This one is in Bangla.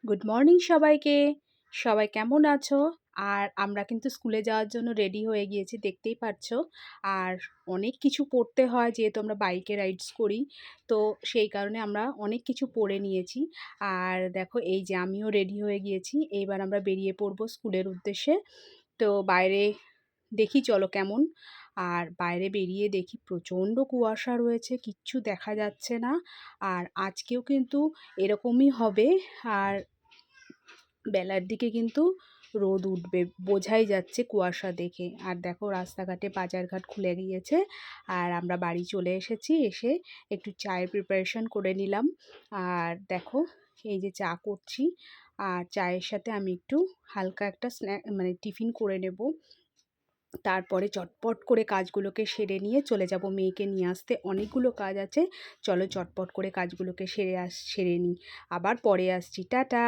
গুড মর্নিং সবাইকে। সবাই কেমন আছো? আর আমরা কিন্তু স্কুলে যাওয়ার জন্য রেডি হয়ে গিয়েছি, দেখতেই পাচ্ছ। আর অনেক কিছু পড়তে হয় যেহেতু আমরা বাইকে রাইডস করি। তো সেই কারণে আমরা অনেক কিছু পড়ে নিয়েছি। আর দেখো এই যে আমিও রেডি হয়ে গিয়েছি। এইবার আমরা বেরিয়ে পড়বো স্কুলের উদ্দেশ্যে। তো বাইরে দেখি চলো কেমন। আর বাইরে বেরিয়ে দেখি প্রচণ্ড কুয়াশা রয়েছে, কিচ্ছু দেখা যাচ্ছে না। আর আজকেও কিন্তু এরকমই হবে। আর বেলার দিকে কিন্তু রোদ উঠবে, বোঝাই যাচ্ছে কুয়াশা দেখে। আর দেখো রাস্তাঘাটে বাজারঘাট খুলে গিয়েছে। আর আমরা বাড়ি চলে এসেছি, এসে একটু চায়ের প্রিপারেশন করে নিলাম। আর দেখো এই যে চা করছি। আর চায়ের সাথে আমি একটু হালকা একটা স্ন্যাক মানে টিফিন করে নেব। তারপরে চটপট করে কাজগুলোকে সেরে নিয়ে চলে যাব মেয়েকে নিয়ে আসতে। অনেকগুলো কাজ আছে, চলো চটপট করে কাজগুলোকে সেরে নিই। আবার পরে আসছি, টাটা।